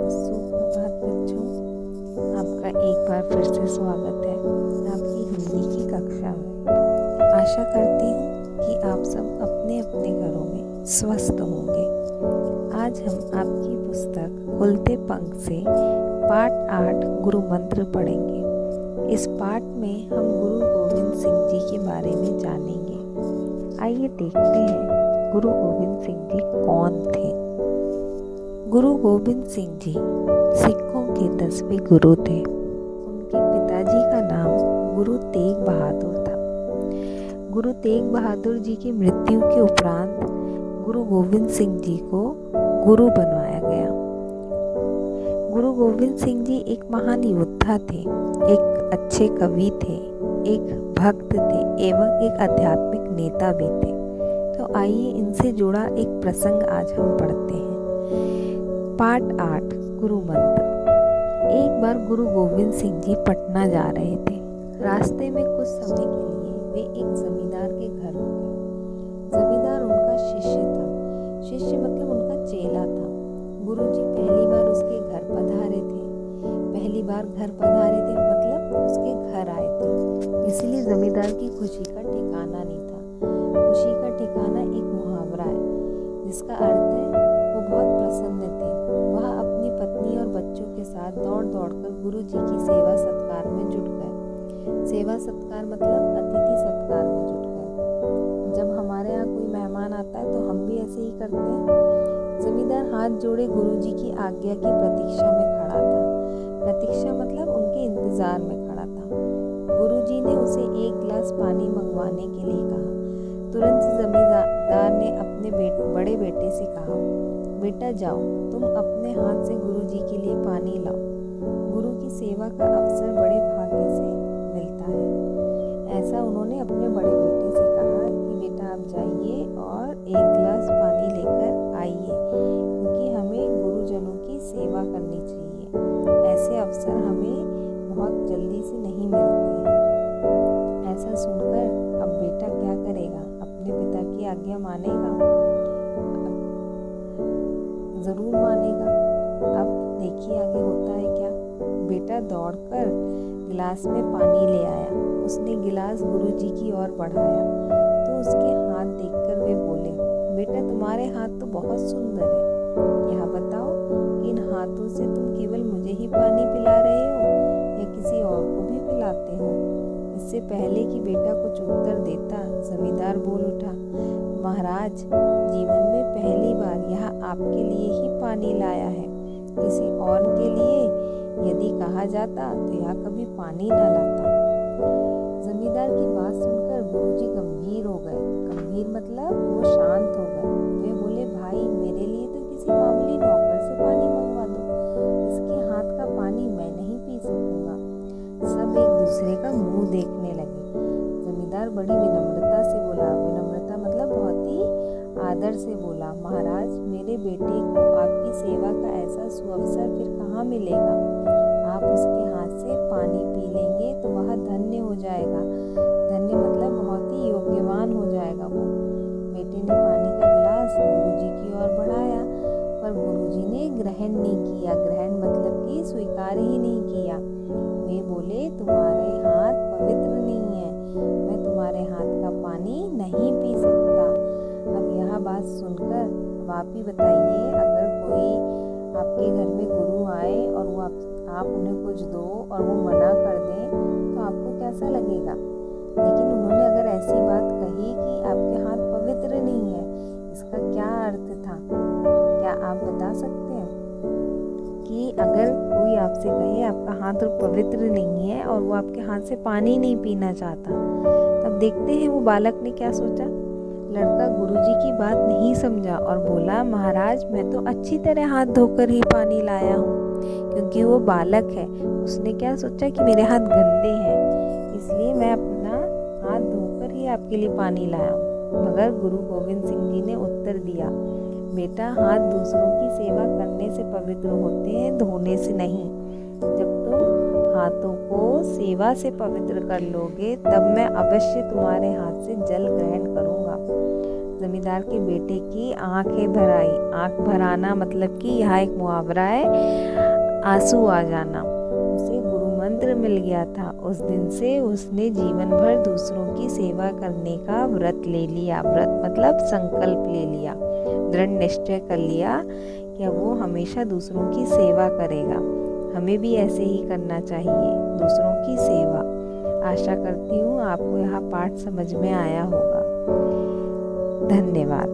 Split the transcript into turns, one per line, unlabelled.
सुप्रभात बच्चों, आपका एक बार फिर से स्वागत है आपकी हिंदी की कक्षा में। आशा करती हूँ कि आप सब अपने अपने घरों में स्वस्थ होंगे। आज हम आपकी पुस्तक खुलते पंख से पाठ 8 गुरु मंत्र पढ़ेंगे। इस पाठ में हम गुरु गोविंद सिंह जी के बारे में जानेंगे। आइए देखते हैं गुरु गोविंद सिंह जी कौन थे। गुरु गोविंद सिंह जी सिखों के 10वें गुरु थे। उनके पिताजी का नाम गुरु तेग बहादुर था। गुरु तेग बहादुर जी की मृत्यु के उपरांत गुरु गोविंद सिंह जी को गुरु बनवाया गया। गुरु गोविंद सिंह जी एक महान योद्धा थे, एक अच्छे कवि थे, एक भक्त थे एवं एक आध्यात्मिक नेता भी थे। तो आइए इनसे जुड़ा एक प्रसंग आज हम पढ़ते हैं। पाठ 8 गुरु मंत्र। एक बार गुरु गोविंद सिंह जी पटना जा रहे थे। रास्ते में कुछ समय के लिए वे एक जमींदार के घर रुके। जमींदार उनका शिष्य था। शिष्य मतलब उनका चेला था। गुरुजी पहली बार उसके घर पधारे थे। पहली बार घर पधारे थे मतलब उसके घर आए थे। इसलिए जमींदार की खुशी का ठिकाना नहीं था। खुशी का ठिकाना एक मुहावरा है जिसका अर्थ है वो बहुत प्रसन्न थे। वह अपनी पत्नी और बच्चों के साथ दौड़ कर गुरु जी की सेवा सत्कार में जुट गए। सेवा सत्कार मतलब अतिथि सत्कार में जुट गए। जब हमारे यहाँ कोई मेहमान आता है तो हम भी ऐसे ही करते हैं। जमींदार हाथ जोड़े गुरु जी की आज्ञा की प्रतीक्षा में खड़ा था। प्रतीक्षा मतलब उनके इंतजार में खड़ा था। गुरु जी ने उसे एक गिलास पानी मंगवाने के लिए कहा। तुरंत जमींदार ने अपने बड़े बेटे से कहा, बेटा जाओ, तुम अपने हाथ से गुरु जी के लिए पानी लाओ। गुरु की सेवा का अवसर बड़े भाग्य से मिलता है। ऐसा उन्होंने अपने बड़े बेटे से कहा कि बेटा आप जाइए और एक गिलास पानी लेकर आइए, क्योंकि हमें गुरुजनों की सेवा करनी चाहिए। ऐसे अवसर हमें बहुत जल्दी से नहीं मिलते हैं। ऐसा सुनकर अब बेटा क्या करेगा? अपने पिता की आज्ञा मानेगा? जरूर मानेगा। अब देखिए आगे होता है क्या। बेटा दौड़कर गिलास में पानी ले आया। उसने गिलास गुरुजी की ओर बढ़ाया तो उसके हाथ देखकर वे बोले, बेटा तुम्हारे हाथ तो बहुत सुंदर है। यह बताओ इन हाथों से तुम केवल मुझे ही पानी पिला रहे हो या किसी और को भी पिलाते हो? इससे पहले कि बेटा कुछ उत्तर देता, जमींदार बोल उठा, महाराज, जीवन में पहली बार यह आपके लिए ही पानी लाया है। किसी और के लिए यदि कहा जाता तो यह कभी पानी न लाता। जमींदार की बात सुनकर गुरुजी गंभीर हो गए। गंभीर मतलब वो शांत हो गए। वे बोले, भाई मेरे लिए तो किसी मामूली नौकर से पानी मंगवा दो। इसके हाथ का पानी मैं नहीं पी सकूंगा। सब एक दूसरे का मुंह देखने लगे। जमींदार बड़ी विनम्रता से बोला, विनम्रता मतलब बहुत ही आदर से बोला, महाराज मेरे बेटे को आपकी सेवा का ऐसा सुअवसर फिर कहाँ मिलेगा? आप उसके हाथ से पानी पी लेंगे तो वह धन्य हो जाएगा। धन्य मतलब बहुत ही योग्यवान हो जाएगा वो। बेटे ने पानी का गिलास गुरुजी की ओर बढ़ाया पर गुरुजी ने ग्रहण नहीं किया। ग्रहण मतलब कि स्वीकार ही नहीं किया। वे बोले, तुम्हारे हाथ पवित्र नहीं है, मैं तुम्हारे हाथ का पानी नहीं पी सकता। अब यह बात सुनकर अब आप ही बताइए, अगर कोई आपके घर में गुरु आए और वो आप उन्हें कुछ दो और वो मना कर दें तो आपको कैसा लगेगा? लेकिन उन्होंने अगर ऐसी बात कही कि आपके हाथ पवित्र नहीं है, इसका क्या अर्थ था? क्या आप बता सकते हैं कि अगर कोई आपसे कहे आपका हाथ पवित्र नहीं है और वो आपके हाथ से पानी नहीं पीना चाहता, तब देखते हैं वो बालक ने क्या सोचा। लड़का गुरुजी की बात नहीं समझा और बोला, महाराज मैं तो अच्छी तरह हाथ धोकर ही पानी लाया हूँ। क्योंकि वो बालक है, उसने क्या सोचा कि मेरे हाथ गंदे हैं, इसलिए मैं अपना हाथ धोकर ही आपके लिए पानी लाया हूँ। मगर गुरु गोविंद सिंह जी ने उत्तर दिया, बेटा हाथ दूसरों की सेवा करने से पवित्र होते हैं, धोने से नहीं। जब तुम हाथों को सेवा से पवित्र कर लोगे तब मैं अवश्य तुम्हारे हाथ से जल ग्रहण करूँगा। जमींदार के बेटे की आंखें भर आई। आंख भर आना मतलब कि यहाँ एक मुहावरा है, आंसू आ जाना। उसे गुरु मंत्र मिल गया था। उस दिन से उसने जीवन भर दूसरों की सेवा करने का व्रत ले लिया। व्रत मतलब संकल्प ले लिया, दृढ़ निश्चय कर लिया कि वो हमेशा दूसरों की सेवा करेगा। हमें भी ऐसे ही करना चाहिए, दूसरों की सेवा। आशा करती हूँ आपको यह पाठ समझ में आया होगा। धन्यवाद।